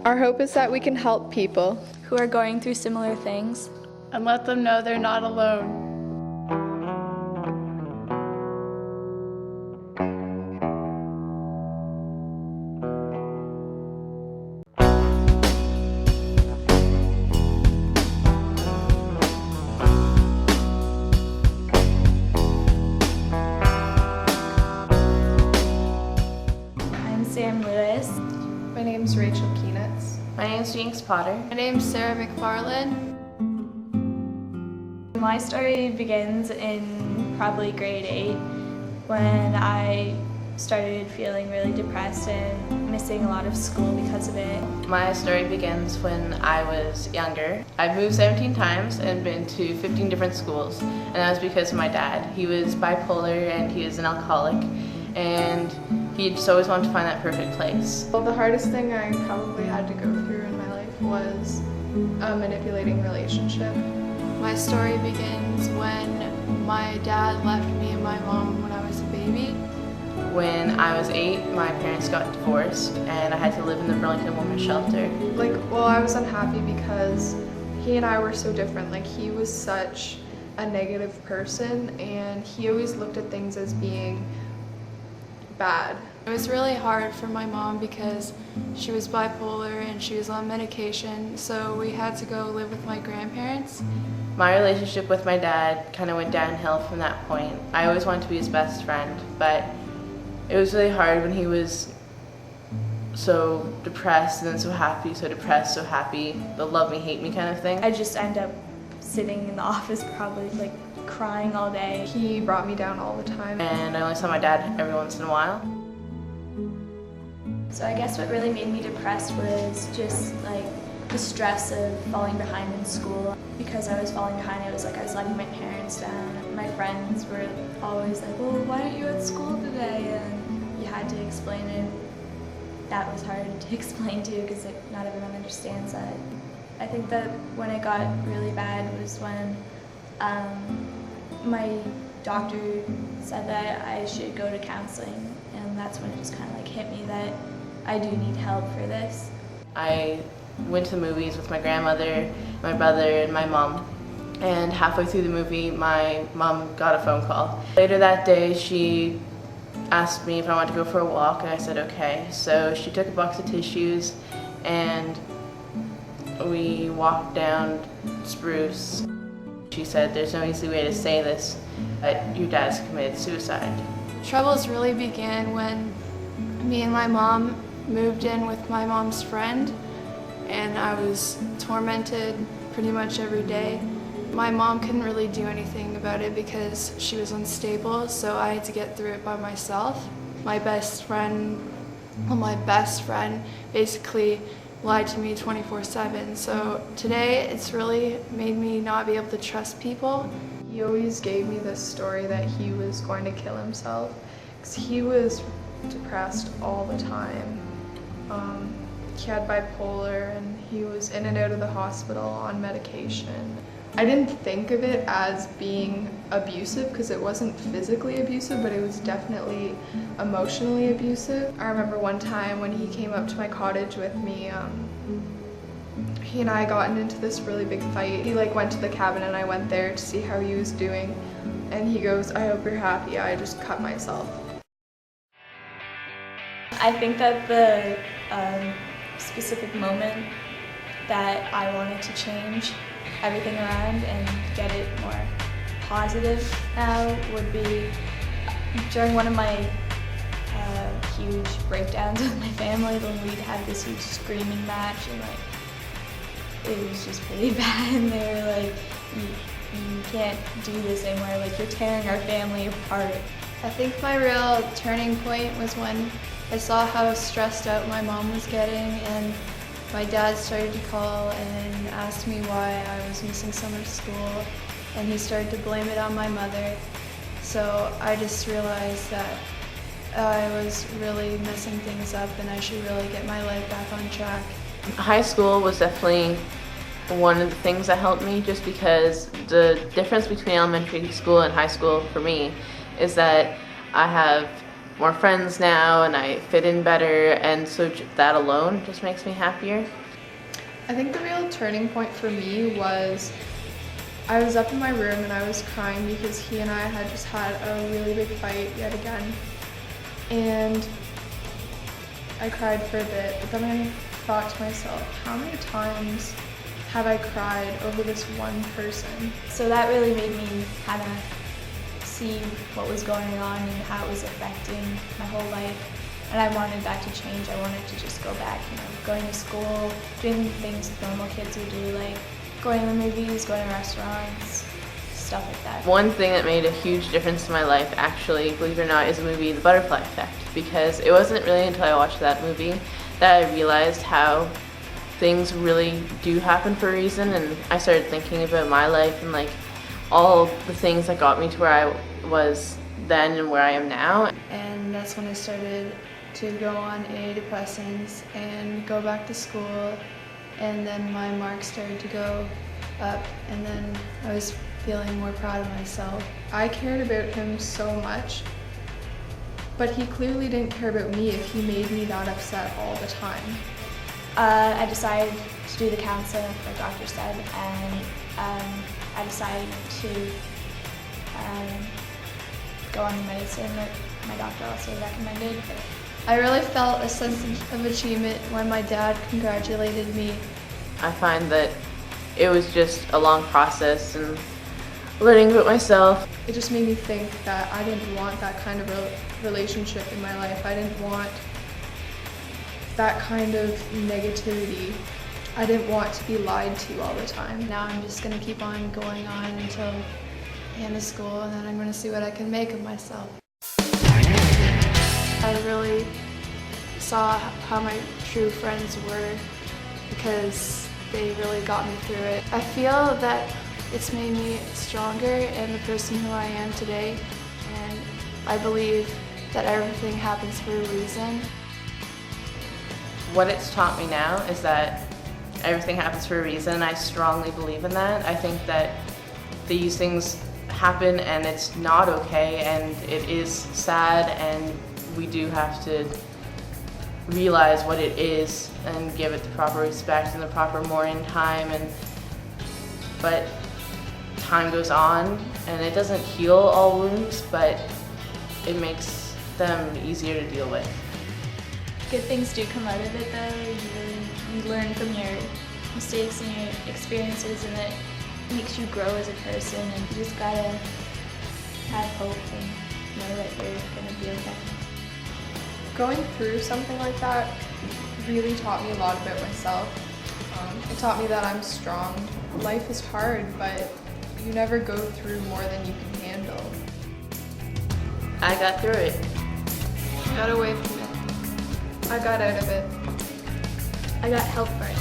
Our hope is that we can help people who are going through similar things and let them know they're not alone. I'm Sam Lewis. My name's Rachel Keenitz. My name's Jinx Potter. My name's Sarah McFarland. My story begins in probably grade 8 when I started feeling really depressed and missing a lot of school because of it. My story begins when I was younger. I've moved 17 times and been to 15 different schools, and that was because of my dad. He was bipolar and he is an alcoholic, and he just always wanted to find that perfect place. Well, the hardest thing I probably had to go through in my life was a manipulating relationship. My story begins when my dad left me and my mom when I was a baby. When I was 8, my parents got divorced and I had to live in the Burlington Women's Shelter. I was unhappy because he and I were so different. He was such a negative person and he always looked at things as being bad. It was really hard for my mom because she was bipolar and she was on medication, so we had to go live with my grandparents. My relationship with my dad kind of went downhill from that point. I always wanted to be his best friend, but it was really hard when he was so depressed and then so happy, so depressed, so happy, the love me, hate me kind of thing. I just end up sitting in the office probably crying all day. He brought me down all the time. And I only saw my dad every once in a while. So I guess what really made me depressed was just the stress of falling behind in school. Because I was falling behind, it was I was letting my parents down. My friends were always like, well, why aren't you at school today? And you had to explain it. That was hard to explain to because not everyone understands that. I think that when it got really bad was when my doctor said that I should go to counseling, and that's when it just kind of hit me that I do need help for this. I went to the movies with my grandmother, my brother, and my mom. And halfway through the movie, my mom got a phone call. Later that day, she asked me if I wanted to go for a walk, and I said okay. So she took a box of tissues, and we walked down Spruce. She said, there's no easy way to say this, but your dad's committed suicide. Troubles really began when me and my mom moved in with my mom's friend, and I was tormented pretty much every day. My mom couldn't really do anything about it because she was unstable, so I had to get through it by myself. My best friend basically lied to me 24/7. So today it's really made me not be able to trust people. He always gave me this story that he was going to kill himself because he was depressed all the time. He had bipolar and he was in and out of the hospital on medication. I didn't think of it as being abusive because it wasn't physically abusive, but it was definitely emotionally abusive. I remember one time when he came up to my cottage with me, he and I got into this really big fight. He went to the cabin and I went there to see how he was doing, and he goes, I hope you're happy, I just cut myself. I think that the specific moment that I wanted to change everything around and get it more positive now would be during one of my huge breakdowns with my family when we'd have this huge screaming match, and it was just pretty bad, and they were like, you can't do this anymore, you're tearing our family apart. I think my real turning point was when I saw how stressed out my mom was getting, and my dad started to call and ask me why I was missing so much school, and he started to blame it on my mother. So I just realized that I was really messing things up and I should really get my life back on track. High school was definitely one of the things that helped me, just because the difference between elementary school and high school for me is that I have more friends now and I fit in better, and so that alone just makes me happier. I think the real turning point for me was I was up in my room and I was crying because he and I had just had a really big fight yet again. And I cried for a bit, but then I thought to myself, how many times have I cried over this one person? So that really made me kind of see what was going on and how it was affecting my whole life. And I wanted that to change. I wanted to just go back, going to school, doing things normal kids would do, like going to the movies, going to restaurants, stuff like that. One thing that made a huge difference in my life, actually, believe it or not, is the movie The Butterfly Effect, because it wasn't really until I watched that movie that I realized how things really do happen for a reason, and I started thinking about my life and like all the things that got me to where I was then and where I am now. And that's when I started to go on antidepressants and go back to school, and then my marks started to go up, and then I was feeling more proud of myself. I cared about him so much, but he clearly didn't care about me if he made me that upset all the time. I decided to do the counseling, like my doctor said, and I decided to go on the medicine that my doctor also recommended. I really felt a sense of achievement when my dad congratulated me. I find that it was just a long process and learning about myself. It just made me think that I didn't want that kind of relationship in my life. I didn't want that kind of negativity. I didn't want to be lied to all the time. Now I'm just going to keep on going on until the end of school, and then I'm going to see what I can make of myself. I really saw how my true friends were because they really got me through it. I feel that it's made me stronger and the person who I am today, and I believe that everything happens for a reason. What it's taught me now is that everything happens for a reason. I strongly believe in that. I think that these things happen and it's not okay, and it is sad, and we do have to realize what it is and give it the proper respect and the proper mourning time. But time goes on and it doesn't heal all wounds, but it makes them easier to deal with. Good things do come out of it though. You learn from your mistakes and your experiences, and it makes you grow as a person, and you just gotta have hope and know that you're gonna be okay. Going through something like that really taught me a lot about myself. It taught me that I'm strong. Life is hard, but you never go through more than you can handle. I got through it. Got away from it. I got out of it. I got help for it.